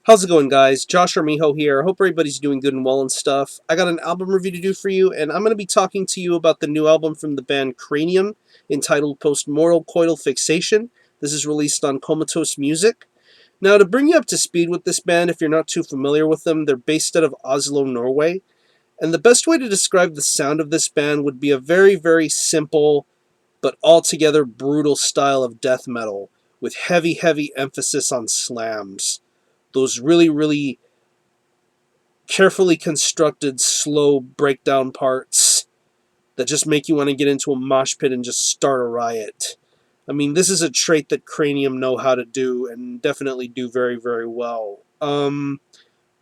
How's it going, guys? Josh Armijo here. I hope everybody's doing good and well and stuff. I got an album review to do for you, and I'm going to be talking to you about the new album from the band Kraanium, entitled Mortal Coital Fixation. This is released on Comatose Music. Now, to bring you up to speed with this band, if you're not too familiar with them, they're based out of Oslo, Norway. And the best way to describe the sound of this band would be a very, very simple, but altogether brutal style of death metal, with heavy, heavy emphasis on slams. Those really, really carefully constructed, slow breakdown parts that just make you want to get into a mosh pit and just start a riot. I mean, this is a trait that Kraanium know how to do and definitely do very, very well. I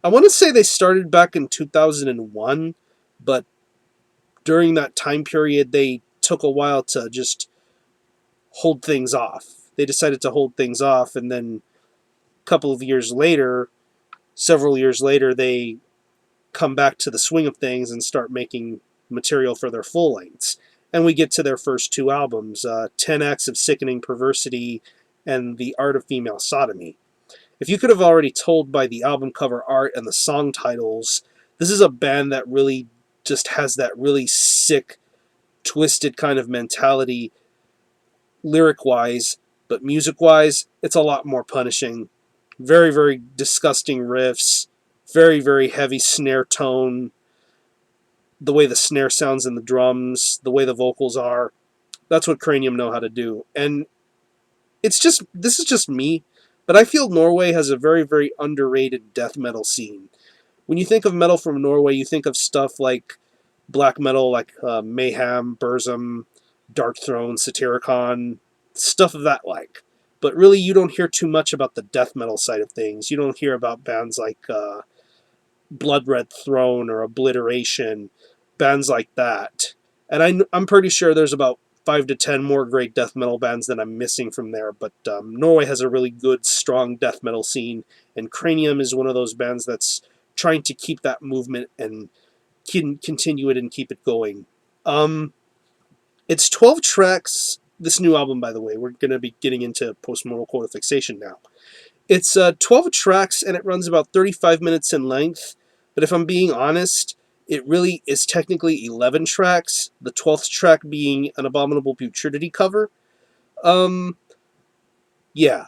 want to say they started back in 2001, but during that time period, they took a while to just hold things off. They decided to hold things off, and then a couple of years later, several years later, they come back to the swing of things and start making material for their full lengths. And we get to their first two albums, 10 Acts of Sickening Perversity and The Art of Female Sodomy. If you could have already told by the album cover art and the song titles, this is a band that really just has that really sick, twisted kind of mentality lyric-wise, but music-wise, it's a lot more punishing. Very, very disgusting riffs, very, very heavy snare tone, the way the snare sounds in the drums, the way the vocals are. That's what Kraanium know how to do. And this is just me, but I feel Norway has a very, very underrated death metal scene. When you think of metal from Norway, you think of stuff like black metal, like Mayhem, Burzum, Dark Throne, Satyricon, stuff of that like. But really, you don't hear too much about the death metal side of things. You don't hear about bands like Blood Red Throne or Obliteration, bands like that. And I'm pretty sure there's about 5 to 10 more great death metal bands that I'm missing from there, but Norway has a really good, strong death metal scene, and Kraanium is one of those bands that's trying to keep that movement and can continue it and keep it going. It's 12 tracks, this new album, by the way. We're going to be getting into Mortal Coital Fixation now. It's 12 tracks, and it runs about 35 minutes in length. But if I'm being honest, it really is technically 11 tracks, the 12th track being an Abominable Putridity cover. Yeah.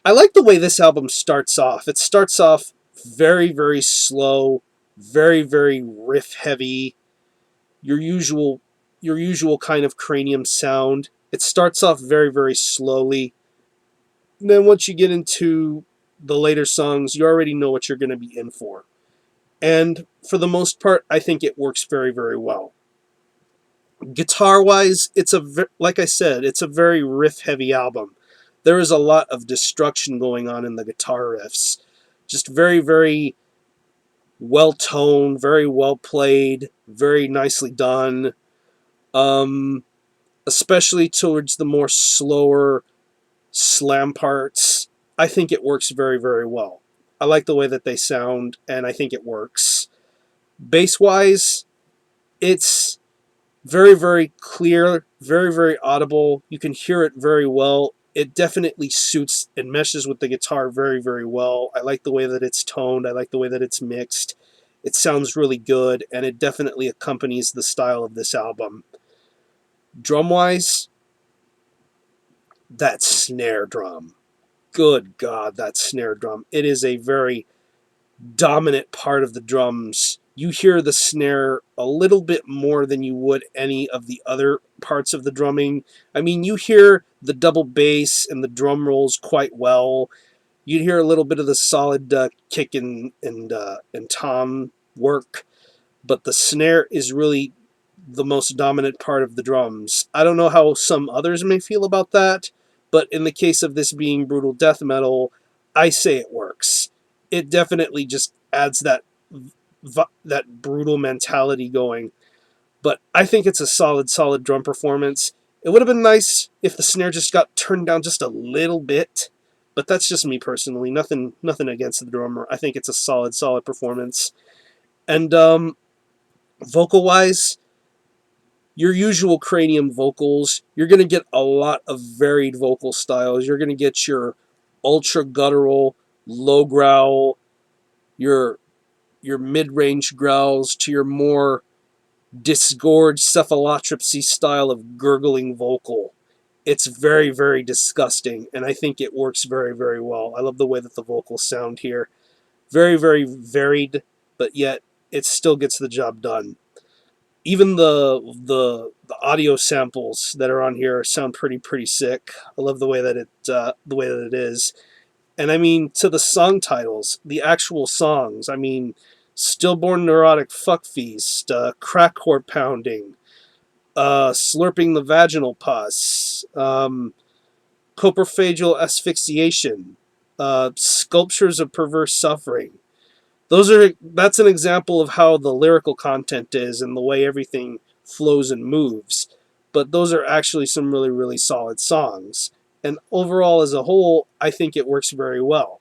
I like the way this album starts off. It starts off very, very slow, very, very riff-heavy, your usual kind of Kraanium sound. It starts off very, very slowly. And then once you get into the later songs, you already know what you're going to be in for. And for the most part, I think it works very, very well. Guitar-wise, like I said, it's a very riff-heavy album. There is a lot of destruction going on in the guitar riffs. Just very, very well-toned, very well-played, very nicely done. Especially towards the more slower slam parts. I think it works very, very well. I like the way that they sound, and I think it works. Bass-wise, it's very, very clear, very, very audible. You can hear it very well. It definitely suits and meshes with the guitar very, very well. I like the way that it's toned. I like the way that it's mixed. It sounds really good, and it definitely accompanies the style of this album. Drum-wise, that snare drum. Good God, that snare drum. It is a very dominant part of the drums. You hear the snare a little bit more than you would any of the other parts of the drumming. I mean, you hear the double bass and the drum rolls quite well. You hear a little bit of the solid kick and tom work, but the snare is really the most dominant part of the drums. I don't know how some others may feel about that, but in the case of this being brutal death metal, I say it works. It definitely just adds that brutal mentality going. But I think it's a solid drum performance. It would have been nice if the snare just got turned down just a little bit, but that's just me personally. Nothing against the drummer. I think it's a solid performance. And vocal-wise, your usual Kraanium vocals, you're going to get a lot of varied vocal styles. You're going to get your ultra guttural, low growl, your mid-range growls to your more disgorged cephalotropsy style of gurgling vocal. It's very, very disgusting, and I think it works very, very well. I love the way that the vocals sound here. Very, very varied, but yet it still gets the job done. Even the audio samples that are on here sound pretty sick. I love the way that it is. And I mean, to the song titles, the actual songs. I mean, Stillborn Neurotic Fuck Feast, Crack Whore Pounding, Slurping the Vaginal Pus, Coprophageal Asphyxiation, Sculptures of Perverse Suffering. That's an example of how the lyrical content is and the way everything flows and moves. But those are actually some really, really solid songs. And overall, as a whole, I think it works very well.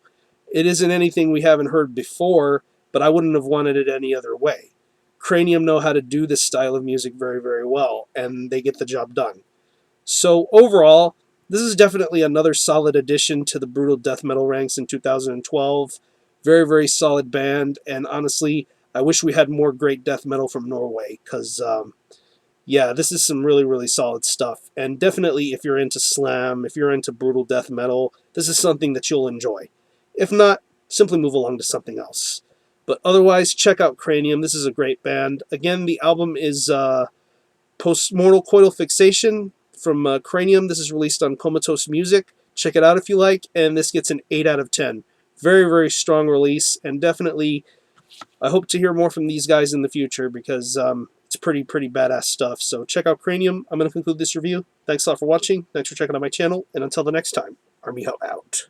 It isn't anything we haven't heard before, but I wouldn't have wanted it any other way. Kraanium know how to do this style of music very, very well, and they get the job done. So overall, this is definitely another solid addition to the brutal death metal ranks in 2012. Very, very solid band, and honestly, I wish we had more great death metal from Norway, because, yeah, this is some really, really solid stuff. And definitely, if you're into slam, if you're into brutal death metal, this is something that you'll enjoy. If not, simply move along to something else. But otherwise, check out Kraanium. This is a great band. Again, the album is Mortal Coital Fixation from Kraanium. This is released on Comatose Music. Check it out if you like, and this gets an 8 out of 10. Very, very strong release, and definitely I hope to hear more from these guys in the future because it's pretty badass stuff. So check out Kraanium. I'm going to conclude this review. Thanks a lot for watching. Thanks for checking out my channel, and until the next time, Armiho out.